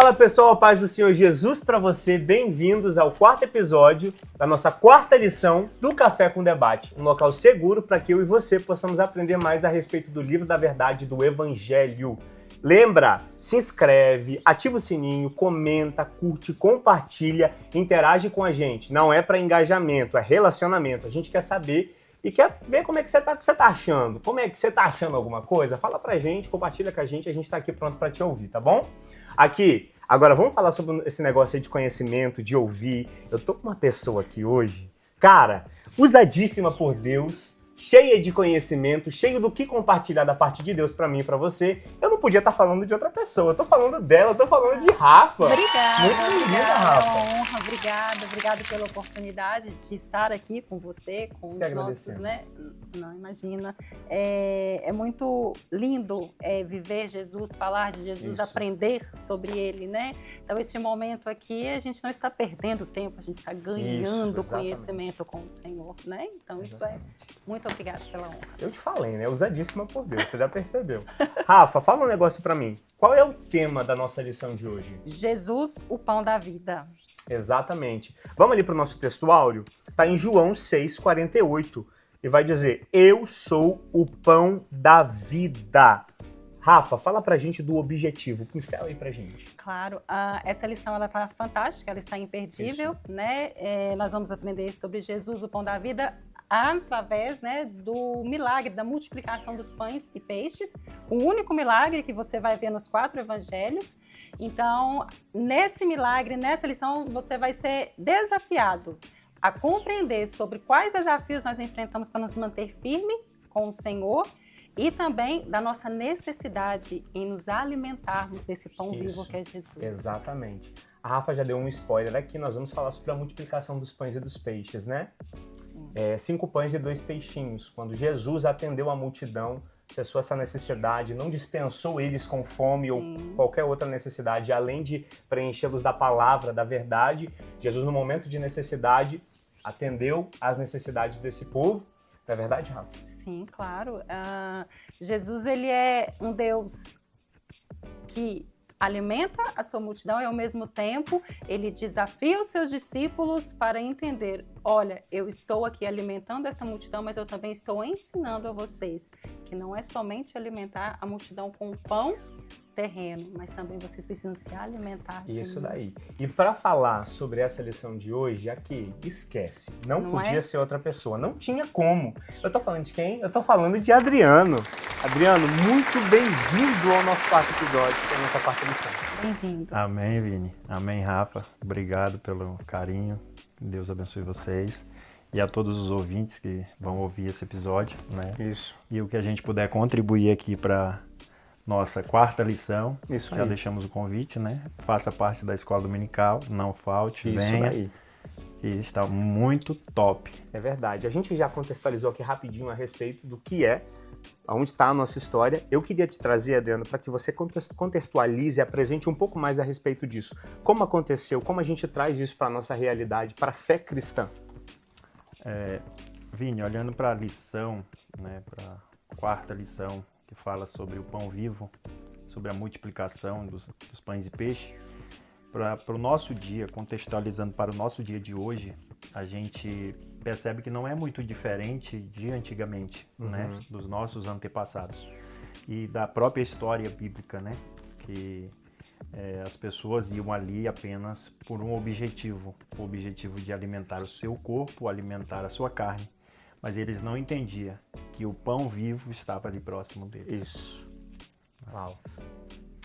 Fala pessoal, a paz do Senhor Jesus para você, bem-vindos ao quarto episódio da nossa quarta lição do Café com Debate, um local seguro para que eu e você possamos aprender mais a respeito do livro da verdade do Evangelho. Lembra, se inscreve, ativa o sininho, comenta, curte, compartilha, interage com a gente. Não é para engajamento, é relacionamento. A gente quer saber e quer ver como é que você tá achando. Como é que você tá achando alguma coisa? Fala pra gente, compartilha com a gente tá aqui pronto para te ouvir, tá bom? Aqui, agora vamos falar sobre esse negócio aí de conhecimento, de ouvir. Eu tô com uma pessoa aqui hoje, cara, usadíssima por Deus, cheia de conhecimento, cheia do que compartilhar da parte de Deus pra mim e pra você. Eu não podia estar falando de outra pessoa, eu tô falando dela, eu tô falando de Rafa. Obrigada, muito bem-vinda, Rafa. É uma honra, obrigada pela oportunidade de estar aqui com você, com os nossos, né? Não, imagina. É muito lindo viver Jesus, falar de Jesus, Isso. Aprender sobre ele, né? Então, esse momento aqui, a gente não está perdendo tempo, a gente está ganhando conhecimento com o Senhor, né? Então, isso é muito obrigada pela honra. Eu te falei, né? Usadíssima por Deus, você já percebeu. Rafa, fala um negócio pra mim. Qual é o tema da nossa lição de hoje? Jesus, o pão da vida. Exatamente. Vamos ali pro nosso texto áureo? Está em João 6,48. E vai dizer, eu sou o pão da vida. Rafa, fala pra gente do objetivo. Pincela aí pra gente. Claro, essa lição ela tá fantástica, ela está imperdível, né? Nós vamos aprender sobre Jesus, o pão da vida, através, né, do milagre da multiplicação dos pães e peixes, o único milagre que você vai ver nos 4 evangelhos. Então, nesse milagre, nessa lição, você vai ser desafiado a compreender sobre quais desafios nós enfrentamos para nos manter firme com o Senhor e também da nossa necessidade em nos alimentarmos desse pão vivo que é Jesus. Exatamente. A Rafa já deu um spoiler aqui, nós vamos falar sobre a multiplicação dos pães e dos peixes, né? 5 pães e 2 peixinhos. Quando Jesus atendeu a multidão, cessou essa necessidade, não dispensou eles com fome ou qualquer outra necessidade, além de preenchê-los da palavra, da verdade, Jesus, no momento de necessidade, atendeu às necessidades desse povo. Não é verdade, Rafa? Sim, claro. Jesus, ele é um Deus que alimenta a sua multidão e, ao mesmo tempo, ele desafia os seus discípulos para entender, olha, eu estou aqui alimentando essa multidão, mas eu também estou ensinando a vocês que não é somente alimentar a multidão com pão terreno, mas também vocês precisam se alimentar de Isso mim. daí. E para falar sobre essa lição de hoje, aqui, esquece. Não podia ser outra pessoa. Não tinha como. Eu tô falando de quem? Eu tô falando de Adriano. Adriano, muito bem-vindo ao nosso quarto episódio, que é a nossa quarta lição. Bem-vindo. Amém, Vini. Amém, Rafa. Obrigado pelo carinho. Deus abençoe vocês. E a todos os ouvintes que vão ouvir esse episódio, né? Isso. E o que a gente puder contribuir aqui para nossa quarta lição. Isso Já aí. deixamos o convite, né? Faça parte da escola dominical, não falte, Isso venha. daí. E está muito top. É verdade. A gente já contextualizou aqui rapidinho a respeito do que é, onde está a nossa história. Eu queria te trazer, Adriano, para que você contextualize e apresente um pouco mais a respeito disso. Como aconteceu, como a gente traz isso para a nossa realidade, para a fé cristã. Vini, olhando para a lição, né, para a quarta lição, que fala sobre o pão vivo, sobre a multiplicação dos pães e peixes, para o nosso dia, contextualizando para o nosso dia de hoje, a gente percebe que não é muito diferente de antigamente, né, dos nossos antepassados. E da própria história bíblica, né, que as pessoas iam ali apenas por um objetivo, o objetivo de alimentar o seu corpo, alimentar a sua carne. Mas eles não entendiam que o pão vivo estava ali próximo deles. Isso. Uau.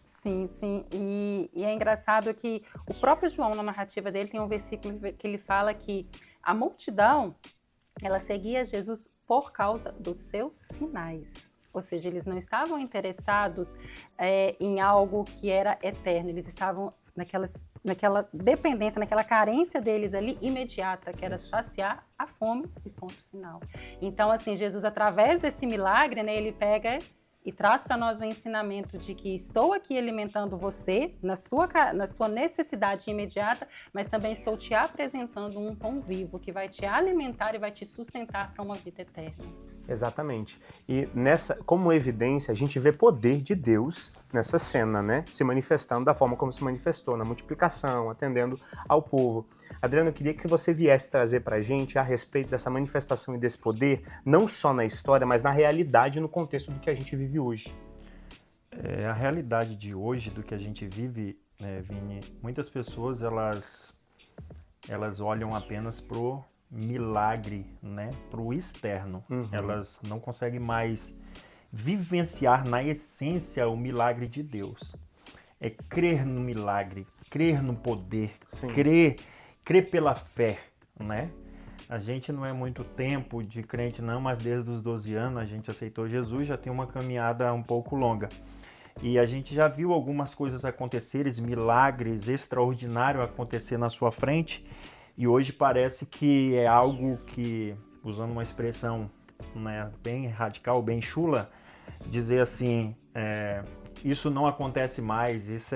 Sim, sim. E é engraçado que o próprio João, na narrativa dele, tem um versículo que ele fala que a multidão, ela seguia Jesus por causa dos seus sinais. Ou seja, eles não estavam interessados em algo que era eterno, eles estavam naquela dependência, naquela carência deles ali imediata, que era saciar a fome e ponto final. Então, assim, Jesus, através desse milagre, né, ele pega e traz para nós o ensinamento de que estou aqui alimentando você na sua necessidade imediata, mas também estou te apresentando um pão vivo que vai te alimentar e vai te sustentar para uma vida eterna. Exatamente. E como evidência, a gente vê poder de Deus nessa cena, né? Se manifestando da forma como se manifestou, na multiplicação, atendendo ao povo. Adriano, eu queria que você viesse trazer pra gente a respeito dessa manifestação e desse poder, não só na história, mas na realidade e no contexto do que a gente vive hoje. A realidade de hoje, do que a gente vive, Vini, muitas pessoas, elas olham apenas pro milagre, né? Pro externo. Elas não conseguem mais vivenciar na essência o milagre de Deus. É crer no milagre, crer no poder, crer pela fé, né? A gente não é muito tempo de crente não, mas desde os 12 anos a gente aceitou Jesus, já tem uma caminhada um pouco longa. E a gente já viu algumas coisas acontecerem, milagres extraordinários acontecer na sua frente, e hoje parece que é algo que, usando uma expressão, né, bem radical, bem chula, dizer assim, isso não acontece mais, isso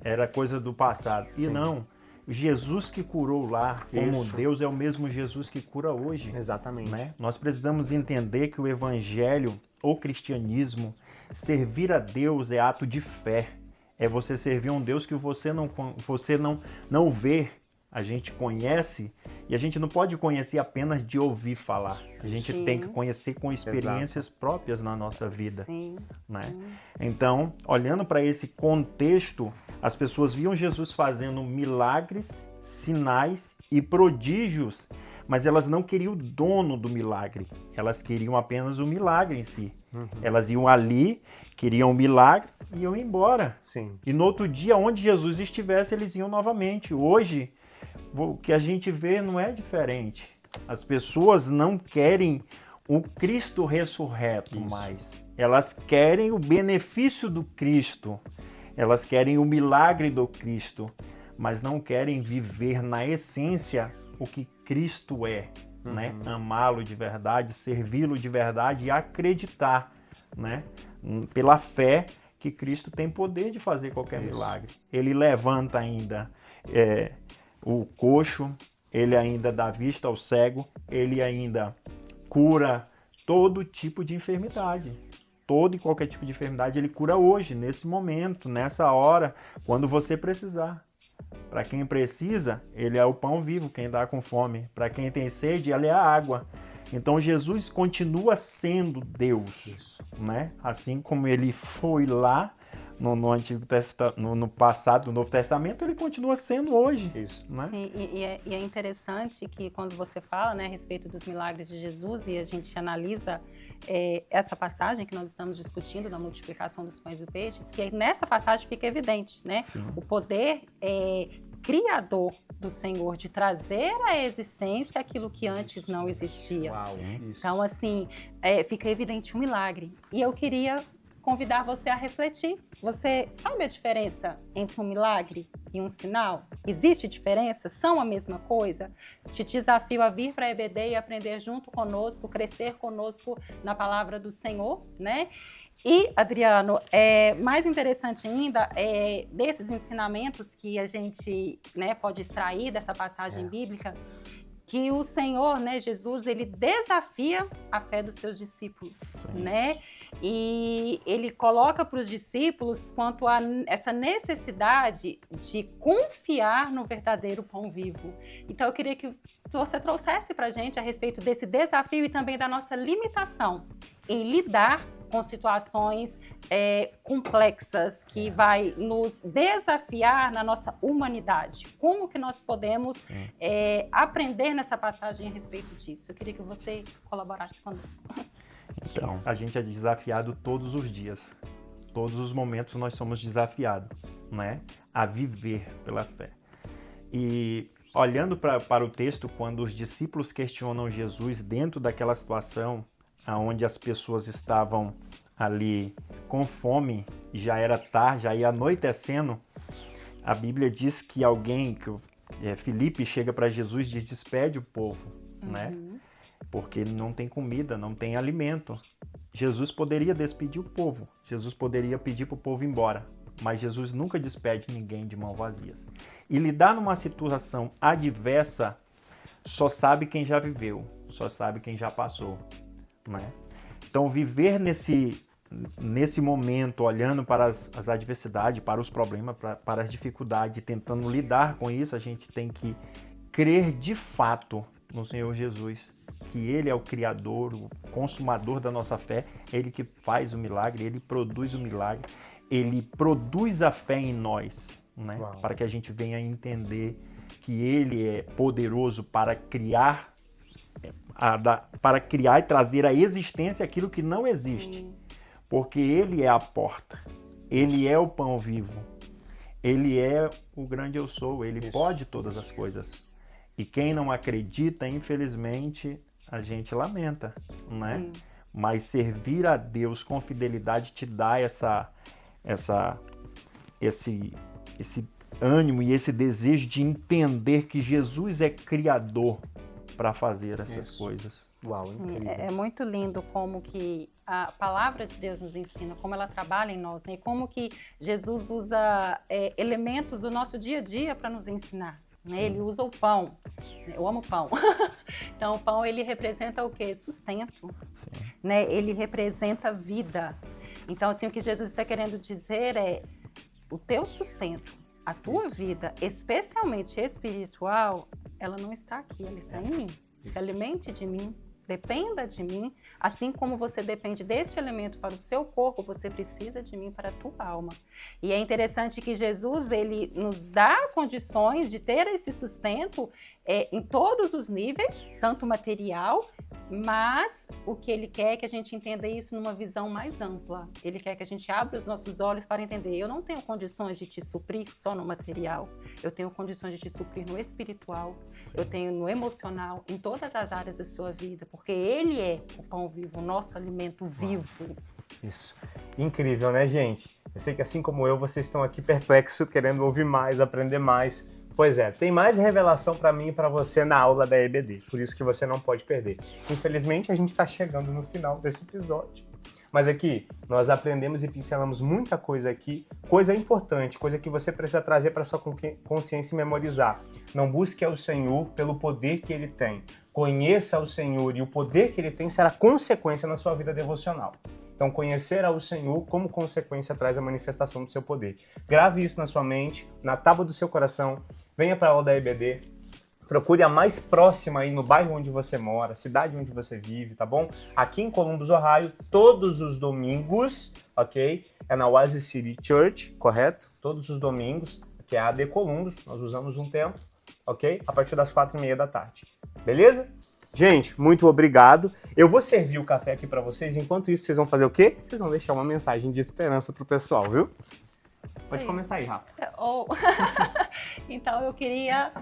era coisa do passado. Sim. E não, Jesus que curou lá, como Deus, é o mesmo Jesus que cura hoje. Exatamente. Né? Nós precisamos entender que o evangelho, o cristianismo, servir a Deus é ato de fé. É você servir a um Deus que você não vê. A gente conhece, e a gente não pode conhecer apenas de ouvir falar. A gente tem que conhecer com experiências próprias na nossa vida. Sim, né? sim. Então, olhando para esse contexto, as pessoas viam Jesus fazendo milagres, sinais e prodígios, mas elas não queriam o dono do milagre. Elas queriam apenas o milagre em si. Elas iam ali, queriam o milagre e iam embora. Sim. E no outro dia, onde Jesus estivesse, eles iam novamente. Hoje, o que a gente vê não é diferente. As pessoas não querem o Cristo ressurreto mais. Elas querem o benefício do Cristo. Elas querem o milagre do Cristo, mas não querem viver na essência o que Cristo é, né? Amá-lo de verdade, servi-lo de verdade e acreditar, né? Pela fé que Cristo tem poder de fazer qualquer milagre. Ele levanta ainda o coxo, ele ainda dá vista ao cego, ele ainda cura todo tipo de enfermidade. Todo e qualquer tipo de enfermidade ele cura hoje, nesse momento, nessa hora, quando você precisar. Para quem precisa, ele é o pão vivo, quem dá com fome. Para quem tem sede, ele é a água. Então Jesus continua sendo Deus, né? Assim como ele foi lá no Antigo Testamento, no passado do Novo Testamento, ele continua sendo hoje. Né? Sim, e é interessante que quando você fala, né, a respeito dos milagres de Jesus e a gente analisa essa passagem que nós estamos discutindo da multiplicação dos pães e peixes, que nessa passagem fica evidente, né? Sim. O poder criador do Senhor de trazer à existência aquilo que antes não existia. Uau, isso. Então, assim, fica evidente um milagre. E eu queria convidar você a refletir. Você sabe a diferença entre um milagre e um sinal? Existe diferença? São a mesma coisa? Te desafio a vir para a EBD e aprender junto conosco, crescer conosco na palavra do Senhor, né? E, Adriano, mais interessante ainda, desses ensinamentos que a gente, né, pode extrair dessa passagem bíblica, que o Senhor, né, Jesus, ele desafia a fé dos seus discípulos, né? E ele coloca para os discípulos quanto a essa necessidade de confiar no verdadeiro pão vivo. Então, eu queria que você trouxesse para a gente a respeito desse desafio e também da nossa limitação em lidar com situações complexas que vai nos desafiar na nossa humanidade. Como que nós podemos aprender nessa passagem a respeito disso? Eu queria que você colaborasse conosco. Então, a gente é desafiado todos os dias. Todos os momentos nós somos desafiados, né? A viver pela fé. E olhando para o texto, quando os discípulos questionam Jesus dentro daquela situação onde as pessoas estavam ali com fome, já era tarde, já ia anoitecendo, a Bíblia diz que Filipe chega para Jesus e diz, despede o povo, né? Porque não tem comida, não tem alimento. Jesus poderia despedir o povo, Jesus poderia pedir para o povo ir embora, mas Jesus nunca despede ninguém de mãos vazias. E lidar numa situação adversa, só sabe quem já viveu, só sabe quem já passou, né? Então, viver nesse momento, olhando para as adversidades, para os problemas, para as dificuldades, tentando lidar com isso, a gente tem que crer de fato no Senhor Jesus, que Ele é o Criador, o consumador da nossa fé, Ele que faz o milagre, Ele produz o milagre, Ele produz a fé em nós, né? Para que a gente venha entender que Ele é poderoso para criar e trazer à existência aquilo que não existe. Sim. Porque Ele é a porta, Ele é o pão vivo, Ele é o grande eu sou, Ele pode todas as coisas. E quem não acredita, infelizmente, a gente lamenta, né? Sim. Mas servir a Deus com fidelidade te dá esse ânimo e esse desejo de entender que Jesus é criador para fazer essas coisas. Uau, Sim, incrível. é muito lindo como que a palavra de Deus nos ensina, como ela trabalha em nós, né? E como que Jesus usa elementos do nosso dia a dia para nos ensinar. Né? Ele usa o pão. Eu amo pão. Então, o pão, ele representa o quê? Sustento. Né? Ele representa vida. Então, assim, o que Jesus está querendo dizer é o teu sustento, a tua vida, especialmente espiritual, ela não está aqui, ela está em mim. Se alimente de mim, dependa de mim, assim como você depende deste elemento para o seu corpo, você precisa de mim para a tua alma. E é interessante que Jesus, ele nos dá condições de ter esse sustento em todos os níveis, tanto material, mas o que ele quer é que a gente entenda isso numa visão mais ampla. Ele quer que a gente abra os nossos olhos para entender, eu não tenho condições de te suprir só no material, eu tenho condições de te suprir no espiritual, eu tenho no emocional, em todas as áreas da sua vida, porque ele é o pão vivo, o nosso alimento vivo. Isso. Incrível, né, gente? Eu sei que assim como eu, vocês estão aqui perplexos, querendo ouvir mais, aprender mais. Pois é, tem mais revelação para mim e para você na aula da EBD, por isso que você não pode perder. Infelizmente, a gente está chegando no final desse episódio. Mas aqui, nós aprendemos e pincelamos muita coisa aqui, coisa importante, coisa que você precisa trazer para sua consciência e memorizar. Não busque ao Senhor pelo poder que Ele tem. Conheça o Senhor e o poder que Ele tem será consequência na sua vida devocional. Então, conhecer ao Senhor como consequência traz a manifestação do seu poder. Grave isso na sua mente, na tábua do seu coração. Venha para a aula da EBD, procure a mais próxima aí no bairro onde você mora, cidade onde você vive, tá bom? Aqui em Columbus, Ohio, todos os domingos, ok? É na Oasis City Church, correto? Todos os domingos, que é a AD Columbus, nós usamos um tempo, ok? A partir das 4h30 da tarde, beleza? Gente, muito obrigado. Eu vou servir o café aqui para vocês, enquanto isso vocês vão fazer o quê? Vocês vão deixar uma mensagem de esperança pro pessoal, viu? Pode começar aí, Rafa. Então, eu queria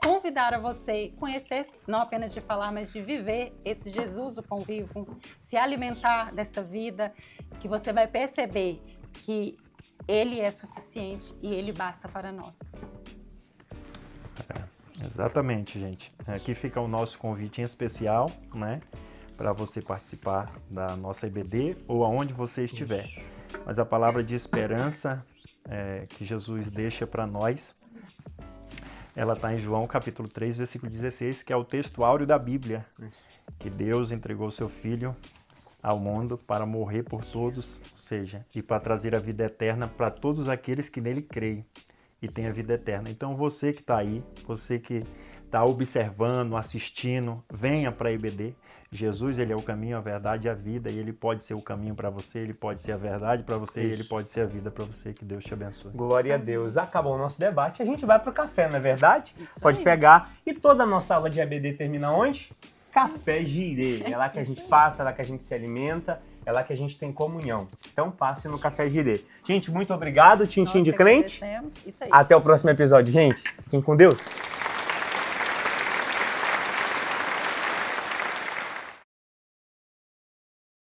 convidar a você a conhecer, não apenas de falar, mas de viver esse Jesus, o pão vivo, se alimentar desta vida, que você vai perceber que Ele é suficiente e Ele basta para nós. Exatamente, gente. Aqui fica o nosso convite em especial, né? Para você participar da nossa EBD ou aonde você estiver. Mas a palavra de esperança que Jesus deixa para nós, ela está em João capítulo 3, versículo 16, que é o texto áureo da Bíblia, que Deus entregou seu Filho ao mundo para morrer por todos, ou seja, e para trazer a vida eterna para todos aqueles que nele creem e têm a vida eterna. Então você que está aí, você que está observando, assistindo, venha para a EBD. Jesus, ele é o caminho, a verdade e a vida, e ele pode ser o caminho para você, ele pode ser a verdade para você, e ele pode ser a vida para você. Que Deus te abençoe. Glória a Deus. Acabou o nosso debate, a gente vai pro café, não é verdade? Isso Pode aí. pegar. E toda a nossa aula de EBD termina onde? Café Girê. É lá que a gente passa, é lá que a gente se alimenta, é lá que a gente tem comunhão. Então passe no Café Girê. Gente, muito obrigado. Tintim de crente. Isso aí. Até o próximo episódio, gente. Fiquem com Deus.